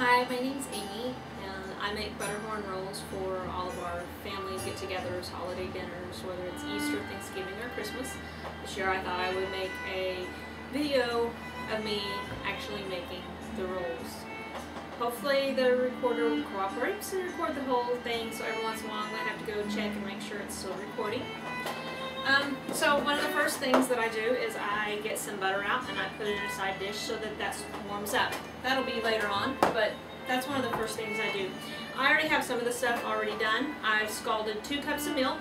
Hi, my name's Amy, and I make Butterhorn Rolls for all of our family get-togethers, holiday dinners, whether it's Easter, Thanksgiving, or Christmas. This year I thought I would make a video of me actually making the rolls. Hopefully the recorder will cooperate to record the whole thing, so every once in a while I'm going to have to go check and make sure it's still recording. So one of the first things that I do is I get some butter out and I put it in a side dish so that that warms up. That'll be later on, but that's one of the first things I do. I already have some of the stuff already done. I've scalded 2 cups of milk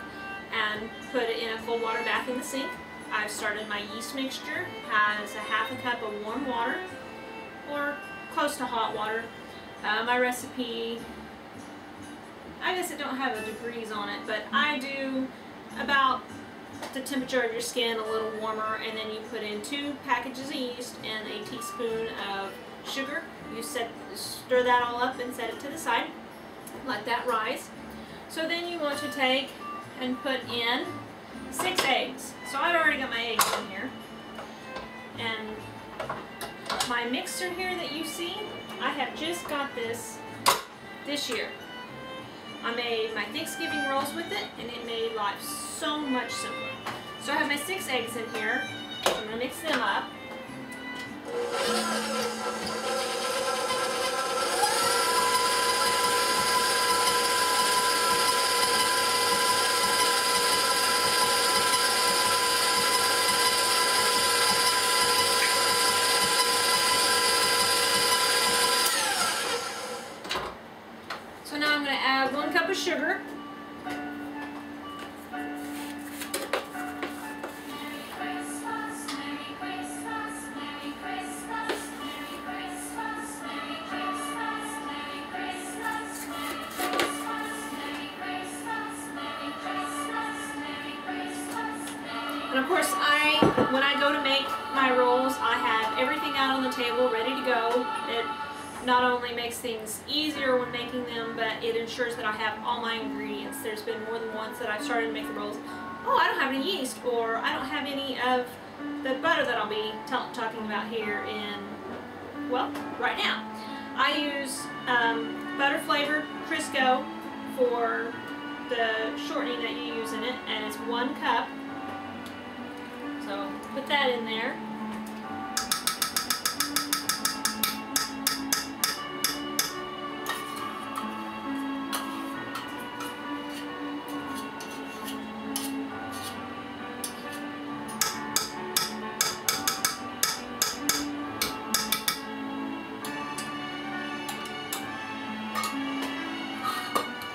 and put it in a cold water bath in the sink. I've started my yeast mixture, has a half a cup of warm water or close to hot water. My recipe, I guess it don't have a degrees on it, but I do about the temperature of your skin, a little warmer, and then you put in 2 packages of yeast and a teaspoon of sugar. You stir that all up and set it to the side. Let that rise. So then you want to take and put in 6 eggs. So I've already got my eggs in here. And my mixer here that you see, I have just got this year. I made my Thanksgiving rolls with it, and it made life so much simpler. So I have my 6 eggs in here. I'm going to mix them up. So now I'm going to add 1 cup of sugar. And of course, when I go to make my rolls, I have everything out on the table ready to go. It not only makes things easier when making them, but it ensures that I have all my ingredients. There's been more than once that I've started to make the rolls. Oh, I don't have any yeast, or I don't have any of the butter that I'll be talking about here in, well, right now. I use butter flavored Crisco for the shortening that you use in it, and it's 1 cup. So put that in there.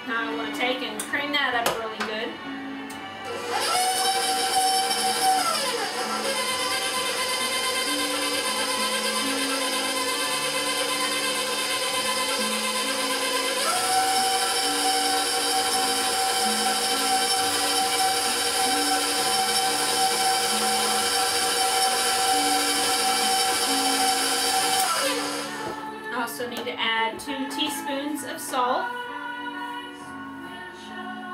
Now I want to take and cream that up really good. I also need to add 2 teaspoons of salt.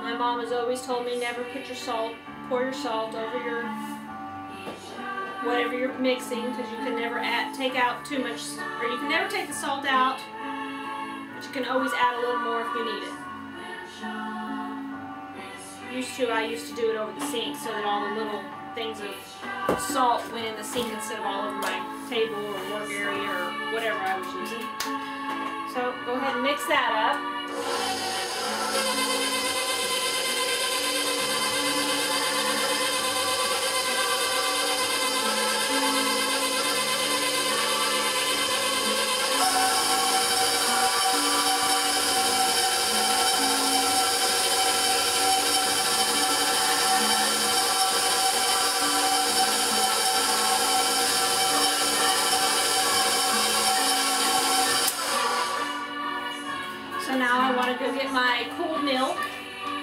My mom has always told me never pour your salt over your whatever you're mixing, because you can never take out too much, or you can never take the salt out, but you can always add a little more if you need it. I used to do it over the sink so that all the little things of salt went in the sink instead of all over my table or work area or whatever I was using. So go ahead and mix that up. So now I want to go get my cool milk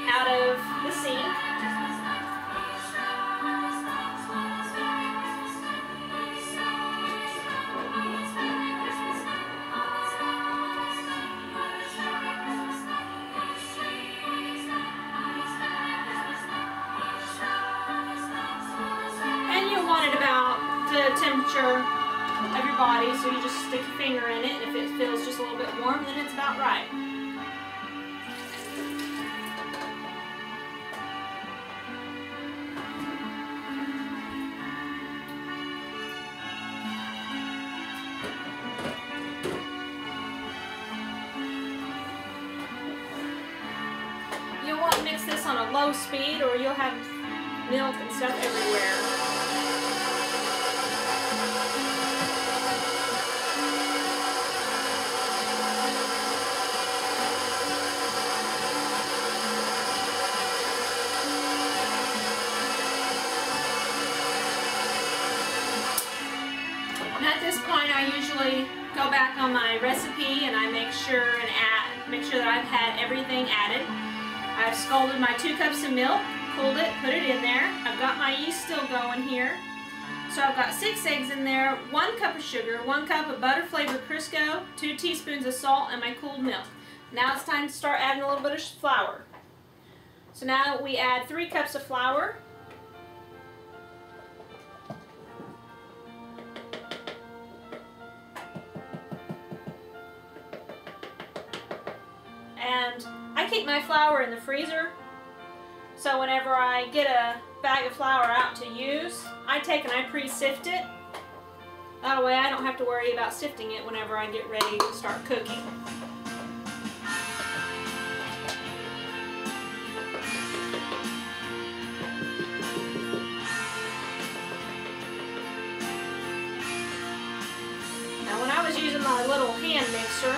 out of the sink. And you want it about the temperature of your body, so you just stick your finger in it, and if it feels just a little bit warm, then it's about right. You'll want to mix this on a low speed or you'll have milk and stuff everywhere. And at this point I usually go back on my recipe and I make sure that I've had everything added. I've scalded my 2 cups of milk, cooled it, put it in there. I've got my yeast still going here. So I've got 6 eggs in there, 1 cup of sugar, 1 cup of butter flavored Crisco, 2 teaspoons of salt, and my cooled milk. Now it's time to start adding a little bit of flour. So now we add 3 cups of flour. And I keep my flour in the freezer, so whenever I get a bag of flour out to use, I take and I pre-sift it. That way I don't have to worry about sifting it whenever I get ready to start cooking. Now when I was using my little hand mixer,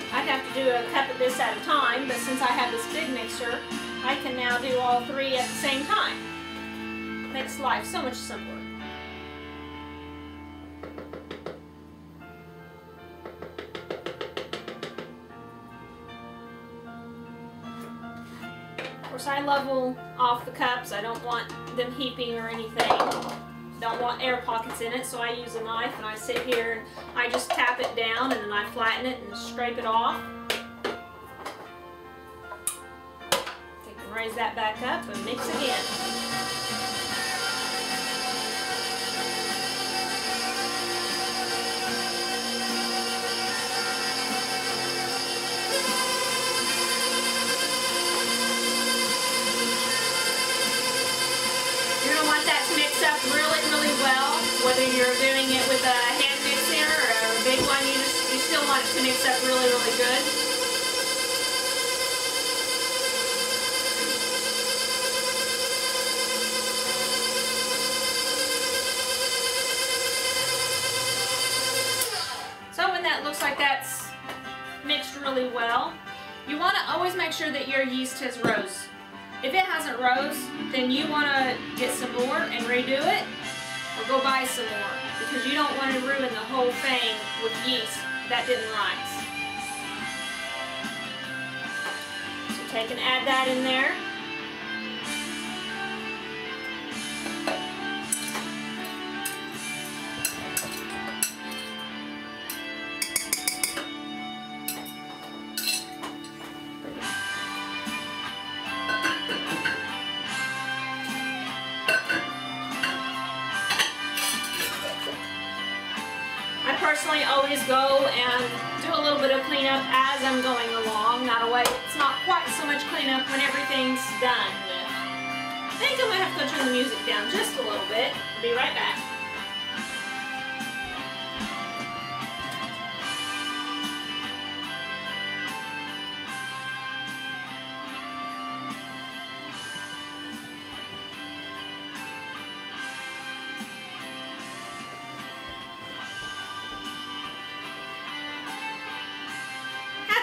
I'd have to do a cup of this at a time, but since I have this big mixer, I can now do all 3 at the same time. Makes life so much simpler. Of course, I level off the cups. I don't want them heaping or anything. Don't want air pockets in it, so I use a knife and I sit here and I just tap it down and then I flatten it and scrape it off. Take and raise that back up and mix again. You're going to want that to mix up really well, whether you're doing it with a hand mixer or a big one, you still want it to mix up really good. So when that looks like that's mixed really well, you want to always make sure that your yeast has rose. If it hasn't rose, then you want to get some more and redo it, or go buy some more, because you don't want to ruin the whole thing with yeast that didn't rise. So take and add that in there. Personally always go and do a little bit of cleanup as I'm going along. That way it's not quite so much cleanup when everything's done with. I think I'm going to have to go turn the music down just a little bit. I'll be right back.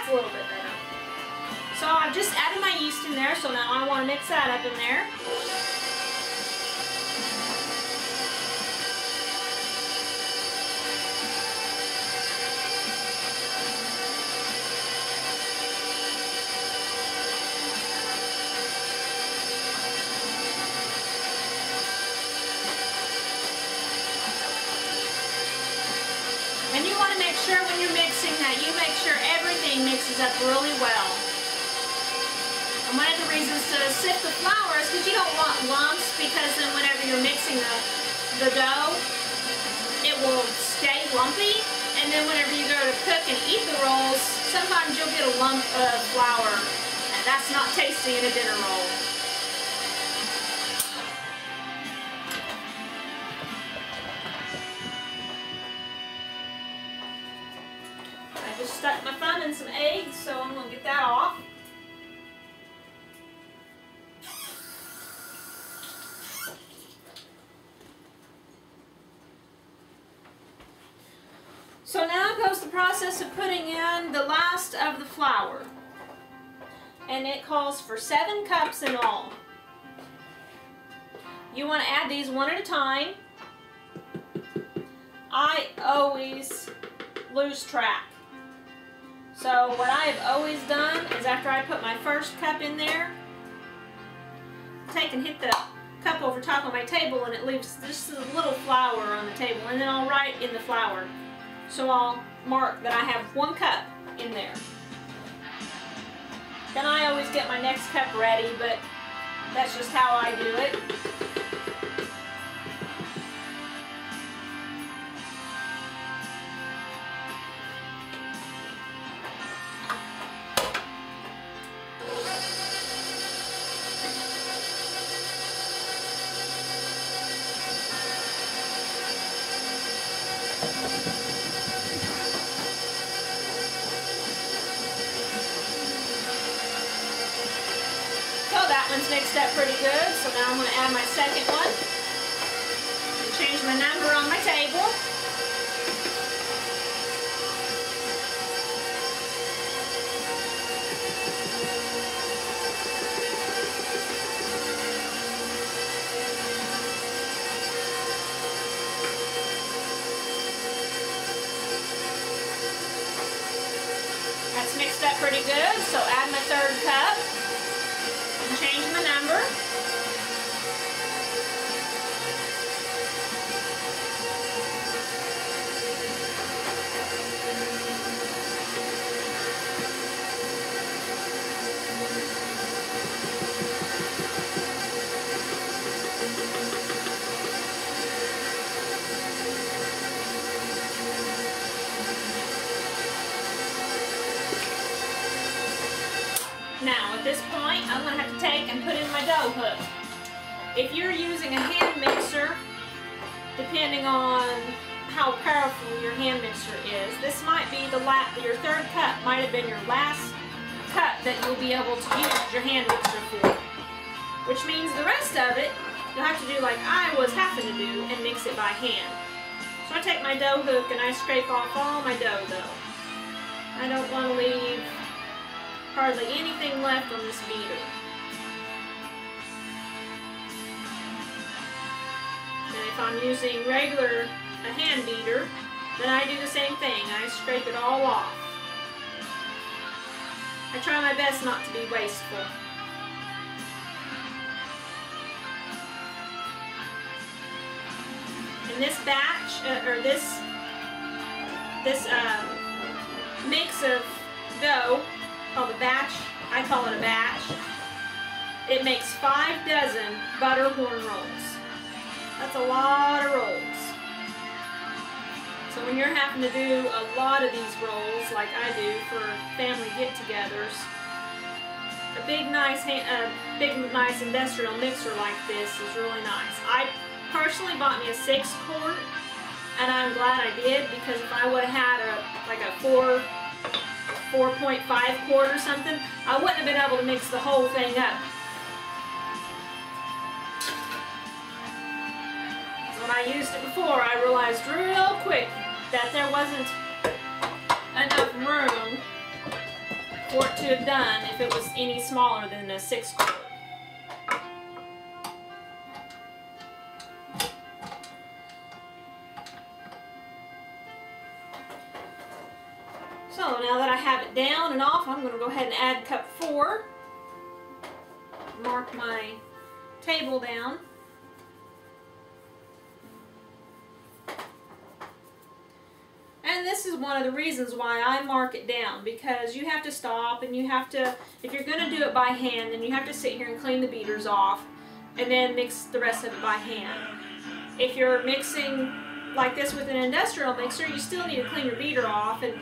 A little bit better. So I've just added my yeast in there, so now I want to mix that up in there. And you want to make sure when you're mixing that you make sure everything mixes up really well. And one of the reasons to sift the flour is because you don't want lumps, because then whenever you're mixing the dough, it will stay lumpy. And then whenever you go to cook and eat the rolls, sometimes you'll get a lump of flour, and that's not tasty in a dinner roll. I just stuck my thumb in some eggs, so I'm going to get that off. So now goes the process of putting in the last of the flour. And it calls for 7 cups in all. You want to add these one at a time. I always lose track. So what I have always done is after I put my first cup in there, take and hit the cup over top of my table and it leaves just a little flour on the table, and then I'll write in the flour. So I'll mark that I have 1 cup in there. Then I always get my next cup ready, but that's just how I do it. That one's mixed up pretty good, so now I'm going to add my second one and change my number on my table. That's mixed up pretty good, so add my 3rd cup. Change my number. Now, at this point, I'm going to have to take and put in my dough hook. If you're using a hand mixer, depending on how powerful your hand mixer is, this might be your 3rd cup might have been your last cup that you'll be able to use your hand mixer for. Which means the rest of it, you'll have to do like I was having to do and mix it by hand. So I take my dough hook and I scrape off all my dough. I don't want to leave hardly anything left on this beater. And if I'm using a hand beater, then I do the same thing. I scrape it all off. I try my best not to be wasteful. In this batch, or this mix of dough, called a batch, I call it a batch. It makes 5 dozen Butterhorn Rolls. That's a lot of rolls. So when you're having to do a lot of these rolls, like I do for family get-togethers, a big nice industrial mixer like this is really nice. I personally bought me a 6-quart, and I'm glad I did, because if I would have had a 4.5 quart or something, I wouldn't have been able to mix the whole thing up. When I used it before, I realized real quick that there wasn't enough room for it to have done if it was any smaller than a 6-quart. So now that I have it down and off, I'm going to go ahead and add cup 4. Mark my table down. And this is one of the reasons why I mark it down, because you have to stop and you have to, if you're going to do it by hand, then you have to sit here and clean the beaters off and then mix the rest of it by hand. If you're mixing like this with an industrial mixer, you still need to clean your beater off, and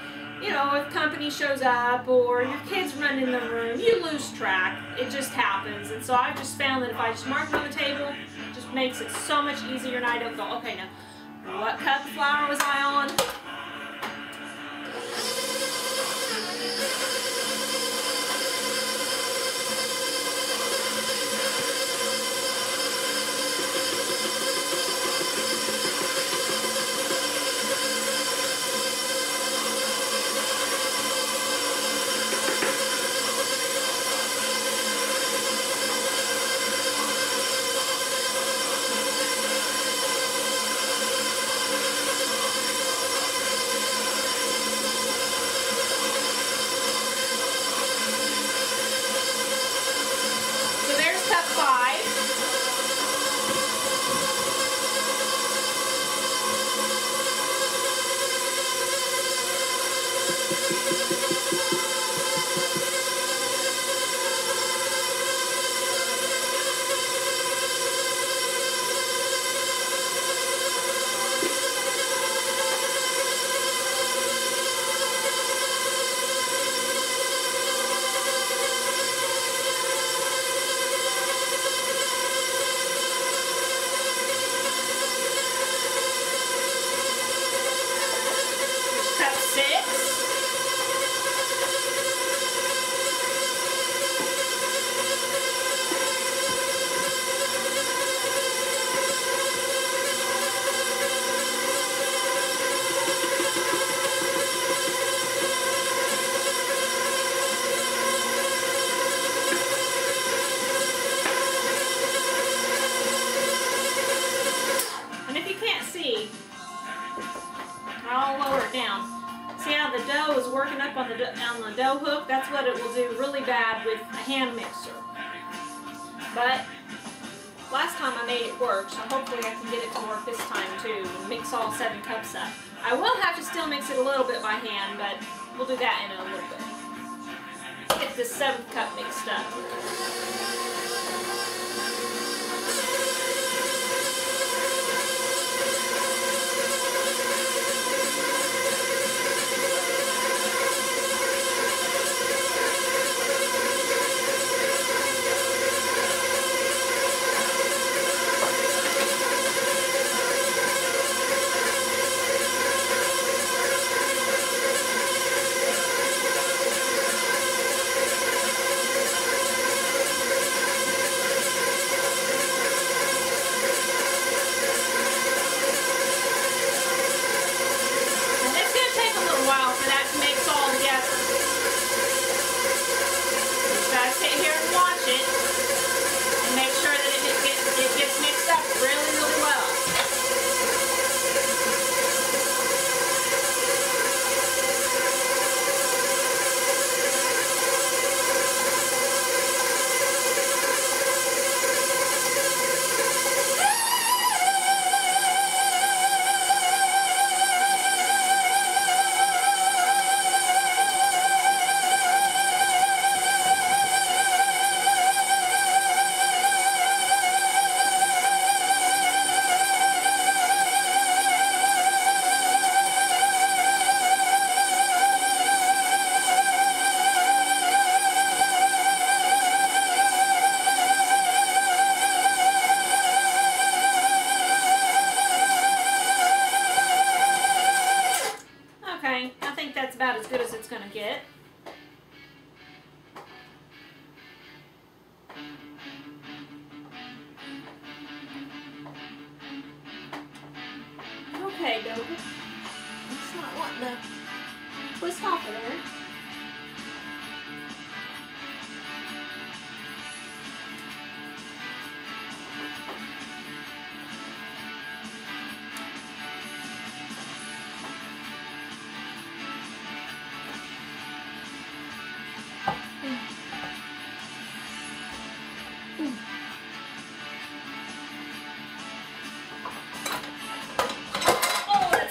you know, if company shows up or your kids run in the room, you lose track. It just happens. And so I've just found that if I just mark it on the table, it just makes it so much easier, and I don't go, okay, now, what cup of flour was I on? On the dough hook, that's what it will do really bad with a hand mixer. But last time I made it work, so hopefully I can get it to work this time too and mix all 7 cups up. I will have to still mix it a little bit by hand, but we'll do that in a little bit. Let's get this 7th cup mixed up. About as good as it's going to get. Okay, dough. It's not wanting to twist off of there.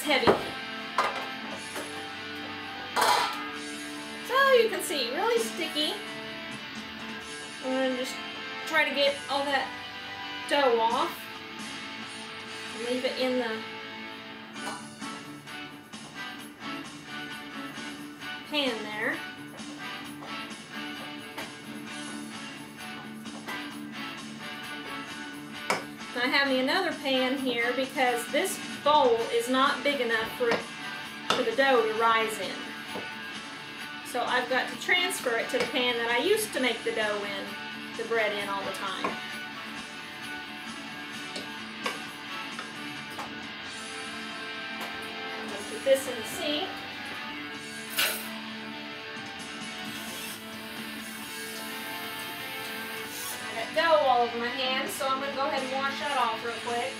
Heavy. So you can see, really sticky. I'm going to just try to get all that dough off. Leave it in the pan there. I have me another pan here because this bowl is not big enough for the dough to rise in. So I've got to transfer it to the pan that I used to make the dough in, the bread in all the time. I'm going to put this in the sink. I got dough all over my hands, so I'm going to go ahead and wash that off real quick.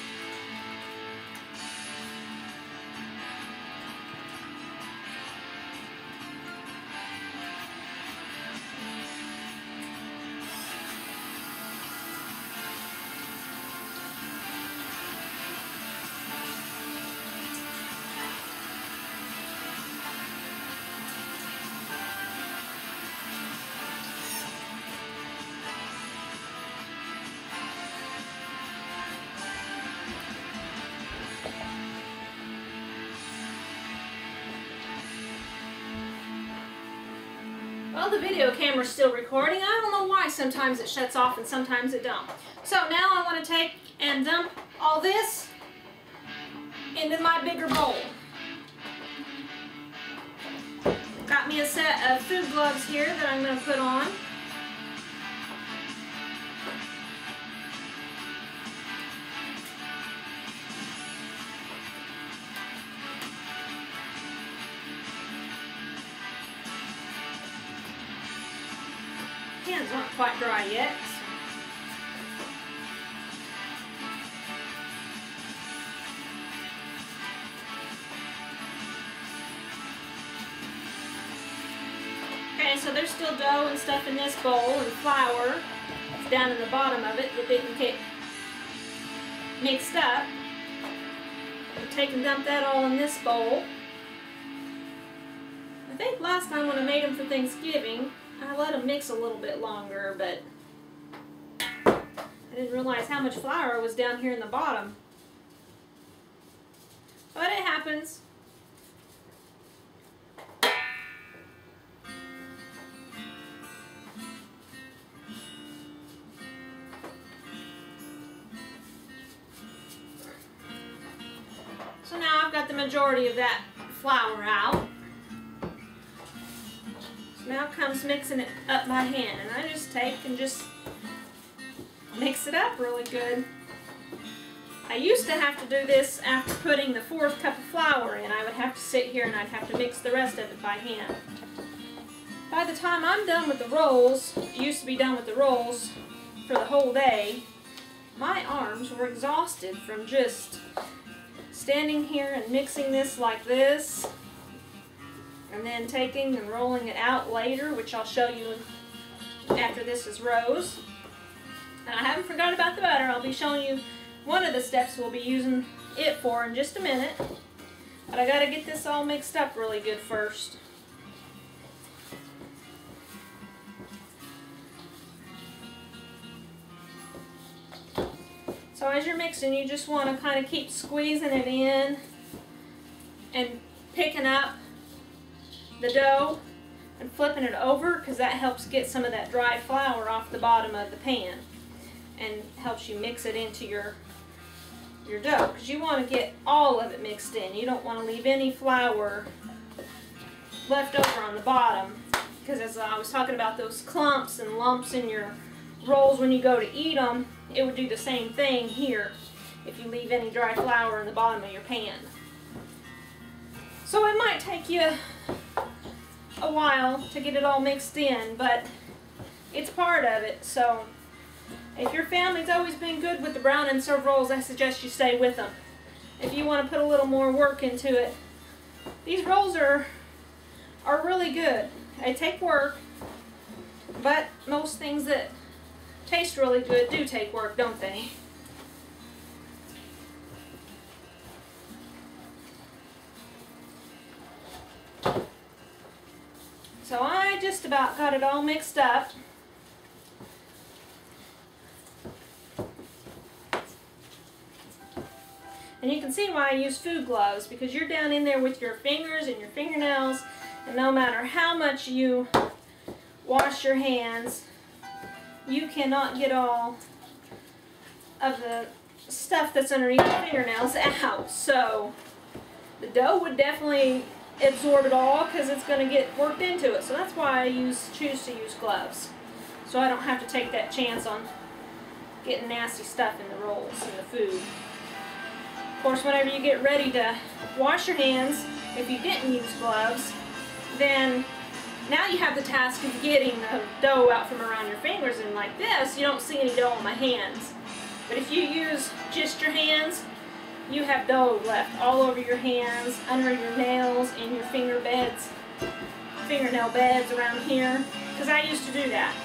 Well, the video camera's still recording. I don't know why sometimes it shuts off and sometimes it don't. So now I want to take and dump all this into my bigger bowl. Got me a set of food gloves here that I'm going to put on. Hands aren't quite dry yet. Okay, so there's still dough and stuff in this bowl and flour. It's down in the bottom of it that didn't get mixed up. I'll take and dump that all in this bowl. I think last time when I made them for Thanksgiving, I let them mix a little bit longer, but I didn't realize how much flour was down here in the bottom. But it happens. So now I've got the majority of that flour out. Now comes mixing it up by hand, and I just take and just mix it up really good. I used to have to do this after putting the 4th cup of flour in. I would have to sit here and I'd have to mix the rest of it by hand. By the time I'm done with the rolls, used to be done with the rolls for the whole day, my arms were exhausted from just standing here and mixing this like this, and then taking and rolling it out later, which I'll show you after this is rose. And I haven't forgot about the butter. I'll be showing you one of the steps we'll be using it for in just a minute. But I gotta get this all mixed up really good first. So as you're mixing, you just want to kind of keep squeezing it in and picking up the dough and flipping it over, because that helps get some of that dry flour off the bottom of the pan and helps you mix it into your dough, because you want to get all of it mixed in. You don't want to leave any flour left over on the bottom, because as I was talking about those clumps and lumps in your rolls when you go to eat them, it would do the same thing here if you leave any dry flour in the bottom of your pan. So it might take you a while to get it all mixed in, but it's part of it. So if your family's always been good with the brown and serve rolls, I suggest you stay with them. If you want to put a little more work into it, these rolls are really good. They take work, but most things that taste really good do take work, don't they? So I just about got it all mixed up. And you can see why I use food gloves, because you're down in there with your fingers and your fingernails, And no matter how much you wash your hands, you cannot get all of the stuff that's underneath your fingernails out. So the dough would definitely absorb it all because it's going to get worked into it. So that's why I choose to use gloves. So I don't have to take that chance on getting nasty stuff in the rolls and the food. Of course, whenever you get ready to wash your hands, if you didn't use gloves, then now you have the task of getting the dough out from around your fingers, and like this, you don't see any dough on my hands. But if you use just your hands, you have dough left all over your hands, under your nails, in your fingernail beds around here, because I used to do that.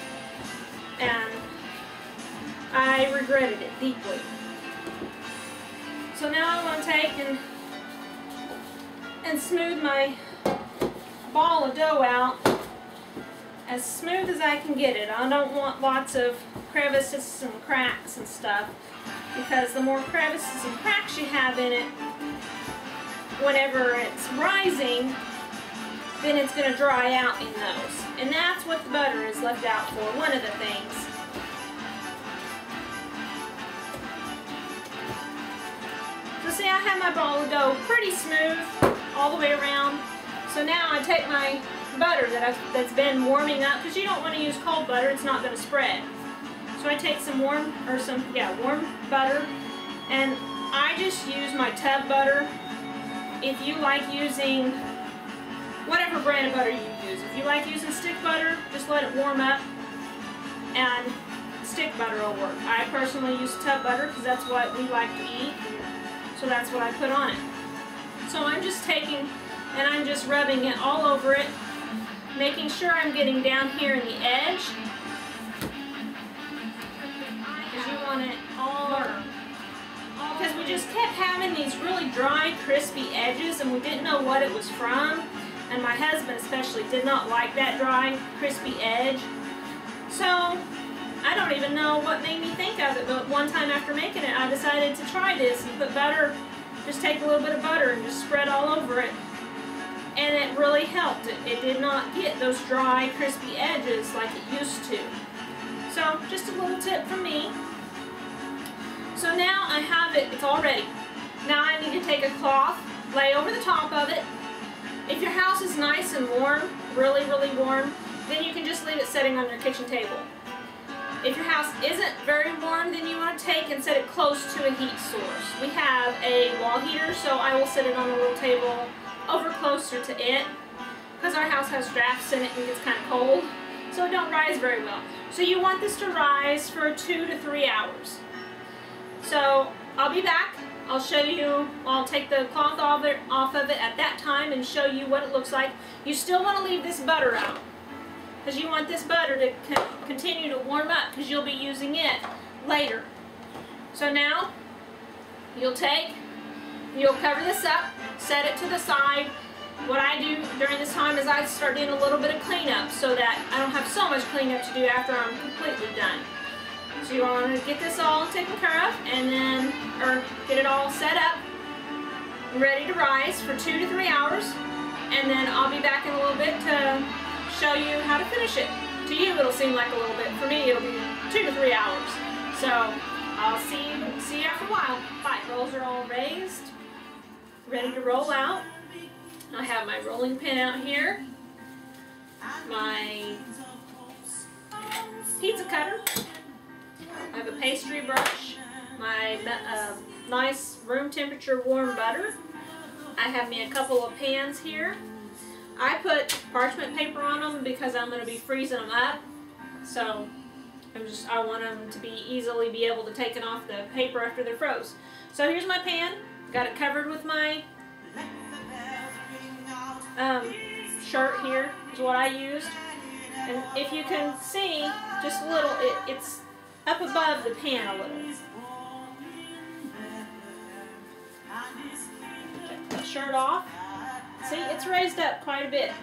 And I regretted it deeply. So now I want to take and smooth my ball of dough out as smooth as I can get it. I don't want lots of crevices and cracks and stuff, because the more crevices and cracks you have in it, whenever it's rising, then it's going to dry out in those. And that's what the butter is left out for, one of the things. So see, I have my ball of dough pretty smooth all the way around. So now I take my butter that's been warming up, because you don't want to use cold butter, it's not going to spread. So I take some warm butter, and I just use my tub butter. If you like using whatever brand of butter you use, if you like using stick butter, just let it warm up and stick butter will work. I personally use tub butter because that's what we like to eat, so that's what I put on it. So I'm just taking and I'm just rubbing it all over it, making sure I'm getting down here in the edge, because you want it all, because we just kept having these really dry, crispy edges, and we didn't know what it was from, and my husband especially did not like that dry, crispy edge. So I don't even know what made me think of it, but one time after making it, I decided to try this and put butter, just take a little bit of butter and just spread all over it. And it really helped. It did not get those dry, crispy edges like it used to. So, just a little tip from me. So now I have it, it's all ready. Now I need to take a cloth, lay over the top of it. If your house is nice and warm, really, really warm, then you can just leave it sitting on your kitchen table. If your house isn't very warm, then you want to take and set it close to a heat source. We have a wall heater, so I will set it on a little table over closer to it, because our house has drafts in it and it gets kind of cold, so it don't rise very well. So you want this to rise for 2 to 3 hours. So I'll be back. I'll show you, I'll take the cloth off of it at that time and show you what it looks like. You still want to leave this butter out, because you want this butter to continue to warm up, because you'll be using it later. So now you'll cover this up, set it to the side. What I do during this time is I start doing a little bit of cleanup so that I don't have so much cleanup to do after I'm completely done. So you want to get this all taken care of, and then, or get it all set up, ready to rise for 2 to 3 hours, and then I'll be back in a little bit to show you how to finish it. To you it'll seem like a little bit, for me it'll be 2 to 3 hours. So I'll see you after a while. Bye. Rolls are all raised, ready to roll out. I have my rolling pin out here, my pizza cutter, I have a pastry brush, my nice room temperature warm butter. I have me a couple of pans here. I put parchment paper on them because I'm going to be freezing them up, so I want them to be easily be able to take it off the paper after they're froze. So here's my pan, got it covered with my shirt here is what I used, and if you can see just a little, it's up above the pan a little. Take the shirt off. See, it's raised up quite a bit.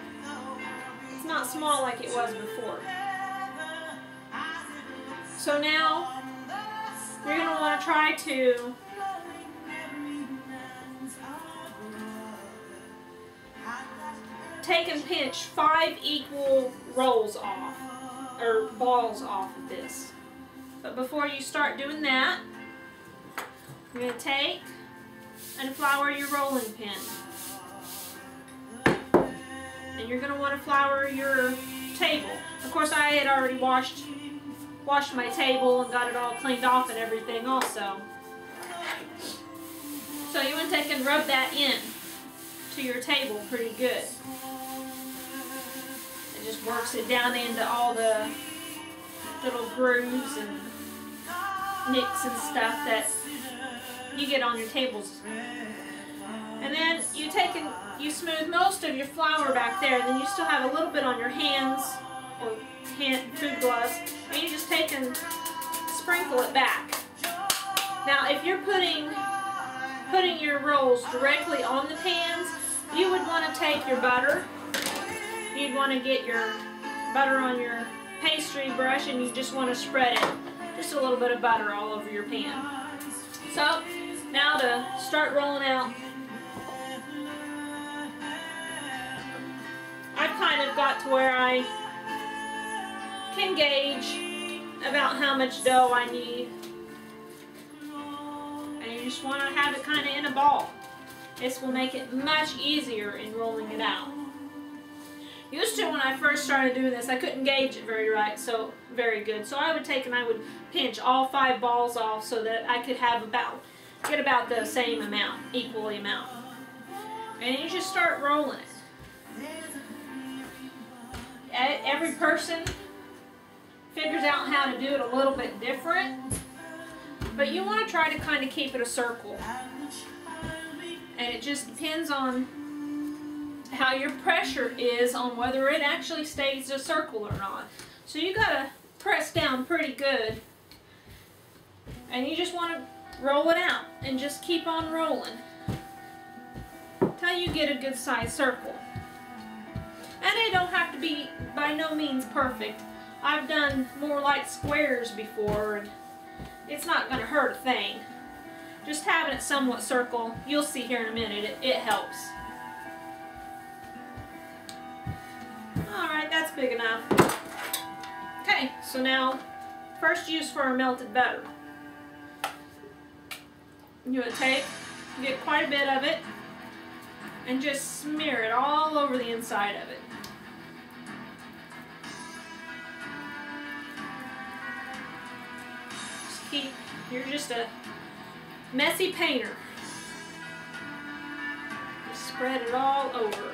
It's not small like it was before. So now you're going to want to try to take and pinch 5 equal rolls off, or balls off of this. But before you start doing that, you're going to take and flour your rolling pin. And you're going to want to flour your table. Of course, I had already washed my table and got it all cleaned off and everything also. So you want to take and rub that in to your table pretty good. It just works it down into all the little grooves and nicks and stuff that you get on your tables. And then you take and you smooth most of your flour back there, and then you still have a little bit on your hands or food gloves, and you just take and sprinkle it back. Now if you're putting your rolls directly on the pans, you would want to take your butter. You'd want to get your butter on your pastry brush, and you just want to spread it, just a little bit of butter all over your pan. So now to start rolling out, I've kind of got to where I can gauge about how much dough I need. And you just want to have it kind of in a ball. This will make it much easier in rolling it out. Used to, when I first started doing this, I couldn't gauge it very good. So I would take and I would pinch all 5 balls off so that I could have get about the same amount, equally amount. And you just start rolling it. Every person figures out how to do it a little bit different, but you want to try to kind of keep it a circle. And it just depends on how your pressure is on whether it actually stays a circle or not. So you gotta press down pretty good, and you just want to roll it out and just keep on rolling until you get a good sized circle. And they don't have to be by no means perfect. I've done more like squares before, and it's not going to hurt a thing. Just having it somewhat circle, you'll see here in a minute, it helps. Alright, that's big enough. Okay, so now, first use for our melted butter. You want to get quite a bit of it, and just smear it all over the inside of it. You're just a messy painter. Just spread it all over.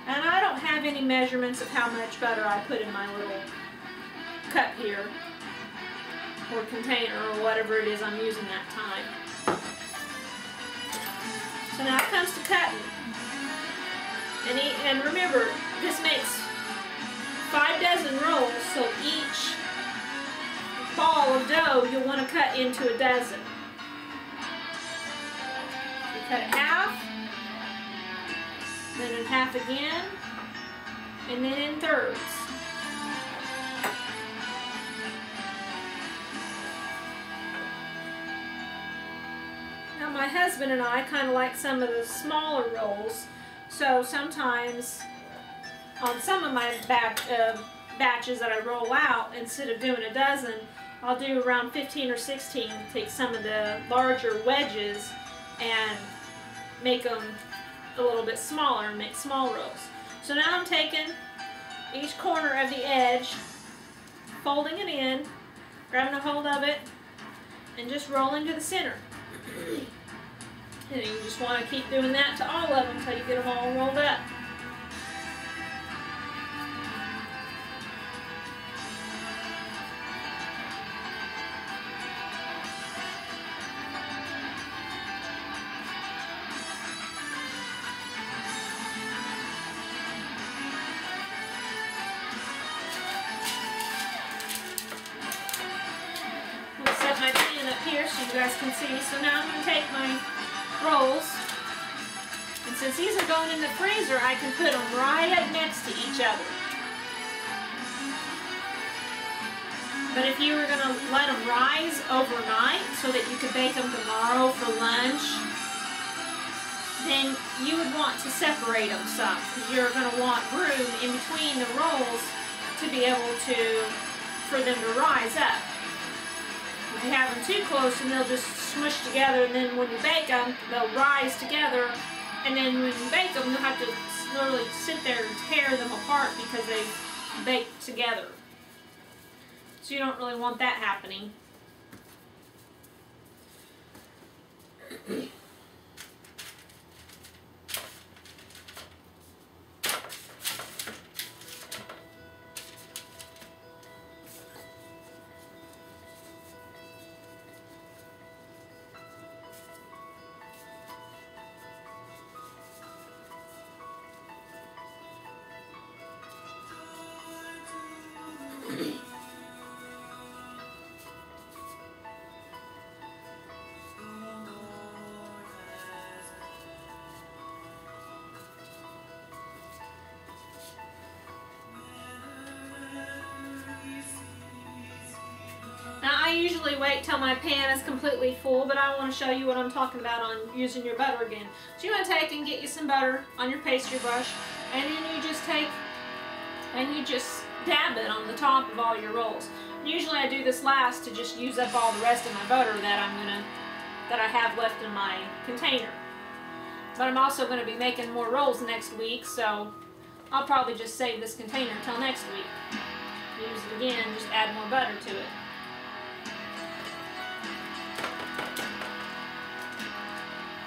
And I don't have any measurements of how much butter I put in my little cup here, or container, or whatever it is I'm using that time. So now it comes to cutting. And remember, this makes 5 dozen rolls, so each ball of dough you'll want to cut into a dozen. You cut it half, then in half again, and then in thirds. Now my husband and I kind of like some of the smaller rolls, so sometimes on some of my batches that I roll out, instead of doing a dozen, I'll do around 15 or 16, take some of the larger wedges and make them a little bit smaller and make small rolls. So now I'm taking each corner of the edge, folding it in, grabbing a hold of it, and just rolling to the center. And you just want to keep doing that to all of them until you get them all rolled up. My pan up here so you guys can see. So now I'm going to take my rolls, and since these are going in the freezer, I can put them right up next to each other. But if you were going to let them rise overnight so that you could bake them tomorrow for lunch, then you would want to separate them some, because you're going to want room in between the rolls to be able for them to rise up. If you have them too close, and they'll just smush together, and then when you bake them, they'll rise together, and then when you bake them, you'll have to literally sit there and tear them apart because they bake together. So you don't really want that happening. I usually wait till my pan is completely full, but I want to show you what I'm talking about on using your butter again. So you want to take and get you some butter on your pastry brush, and then you just take and you just dab it on the top of all your rolls. Usually I do this last to just use up all the rest of my butter that I have left in my container. But I'm also going to be making more rolls next week, so I'll probably just save this container till next week. Use it again, just add more butter to it.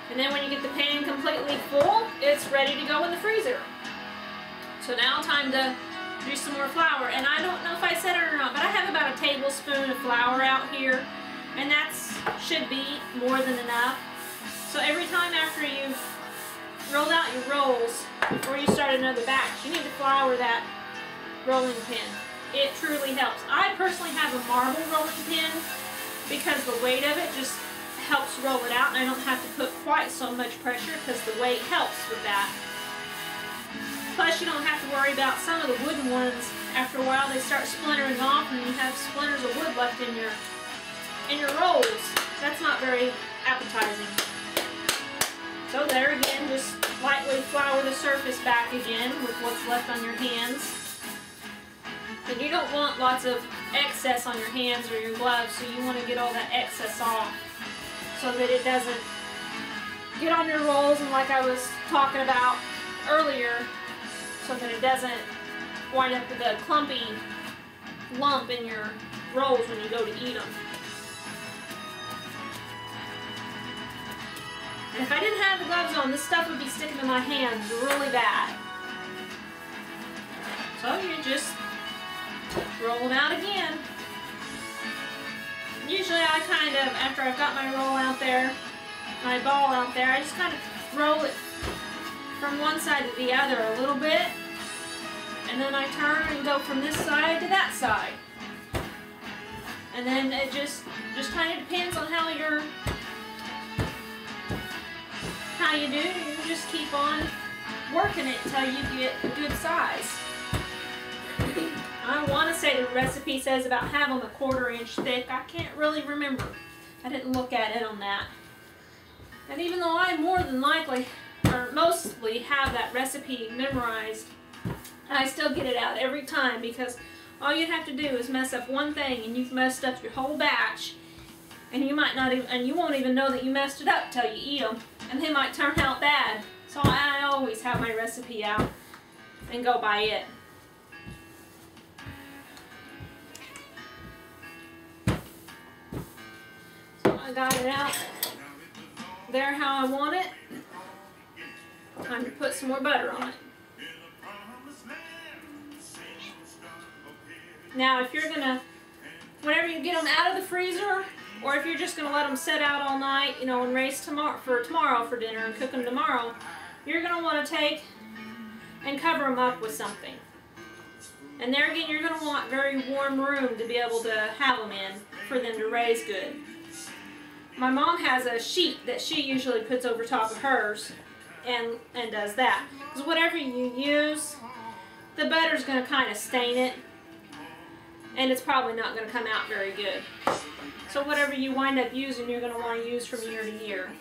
And then when you get the pan completely full, it's ready to go in the freezer. So now time to do some more flour. And I don't know if I said it or not, but I have about a tablespoon of flour out here. And that should be more than enough. So every time after you've rolled out your rolls, before you start another batch, you need to flour that rolling pin. It truly helps. I personally have a marble rolling pin because the weight of it just helps roll it out, and I don't have to put quite so much pressure because the weight helps with that. Plus, you don't have to worry about some of the wooden ones. After a while, they start splintering off, and you have splinters of wood left in your rolls. That's not very appetizing. So there again, just lightly flour the surface back again with what's left on your hands. And you don't want lots of excess on your hands or your gloves, so you want to get all that excess off, so that it doesn't get on your rolls, and like I was talking about earlier, so that it doesn't wind up with a clumpy lump in your rolls when you go to eat them. And if I didn't have the gloves on, this stuff would be sticking to my hands really bad. So you just roll them out again. Usually I kind of, after I've got my roll out there, my ball out there, I just kind of roll it from one side to the other a little bit, and then I turn and go from this side to that side. And then it just kind of depends on how you do. You just keep on working it until you get a good size. I want to say the recipe says about have them 1/4 inch thick. I can't really remember. I didn't look at it on that. And even though I more than likely, or mostly, have that recipe memorized, I still get it out every time, because all you have to do is mess up one thing and you've messed up your whole batch, and you might not even, and you won't even know that you messed it up till you eat them, and they might turn out bad. So I always have my recipe out and go by it. I got it out there how I want it. Time to put some more butter on it. Now if you're gonna, whenever you get them out of the freezer, or if you're just gonna let them sit out all night, you know, and race tomorrow for dinner and cook them tomorrow, you're gonna want to take and cover them up with something. And there again, you're gonna want very warm room to be able to have them in for them to raise good. My mom has a sheet that she usually puts over top of hers and does that. Because whatever you use, the butter's going to kind of stain it, and it's probably not going to come out very good. So whatever you wind up using, you're going to want to use from year to year.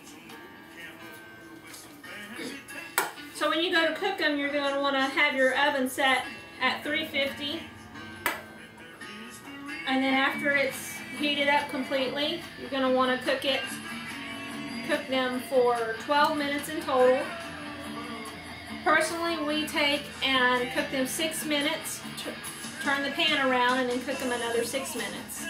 So when you go to cook them, you're going to want to have your oven set at 350. And then after it's heated up completely, you're going to want to cook them for 12 minutes in total. Personally, we take and cook them 6 minutes, turn the pan around, and then cook them another 6 minutes.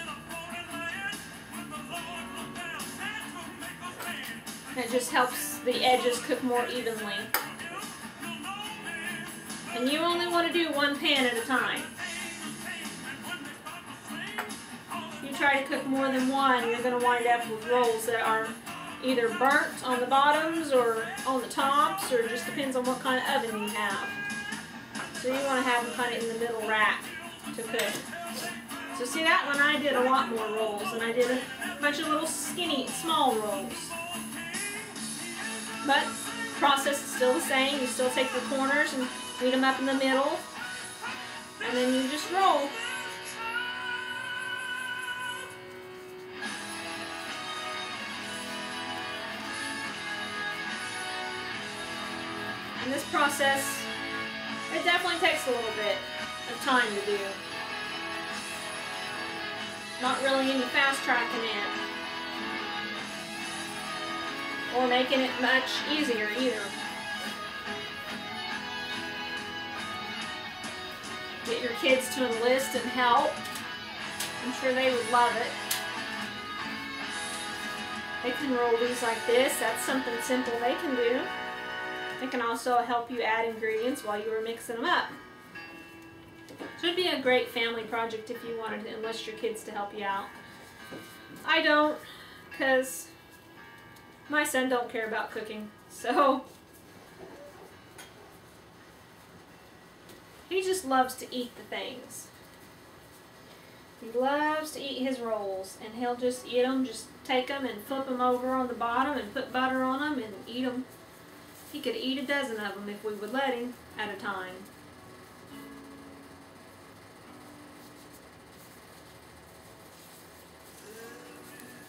It just helps the edges cook more evenly. And you only want to do one pan at a time. If you try to cook more than one, you're going to wind up with rolls that are either burnt on the bottoms or on the tops, or it just depends on what kind of oven you have. So you want to have them kind of in the middle rack to cook. So see, that one I did a lot more rolls, and I did a bunch of little skinny, small rolls. But the process is still the same. You still take the corners and meet them up in the middle, and then you just roll. And this process, it definitely takes a little bit of time to do. Not really any fast tracking it, or making it much easier either. Get your kids to enlist and help. I'm sure they would love it. They can roll these like this. That's something simple they can do. They can also help you add ingredients while you were mixing them up. So it'd be a great family project if you wanted to enlist your kids to help you out. I don't, because my son don't care about cooking, so he just loves to eat the things. He loves to eat his rolls, and he'll just eat them, just take them and flip them over on the bottom and put butter on them and eat them. He could eat a dozen of them if we would let him at a time.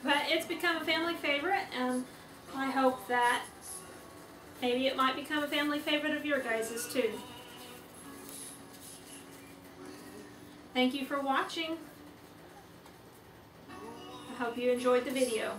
But it's become a family favorite, and I hope that maybe it might become a family favorite of your guys's too. Thank you for watching. I hope you enjoyed the video.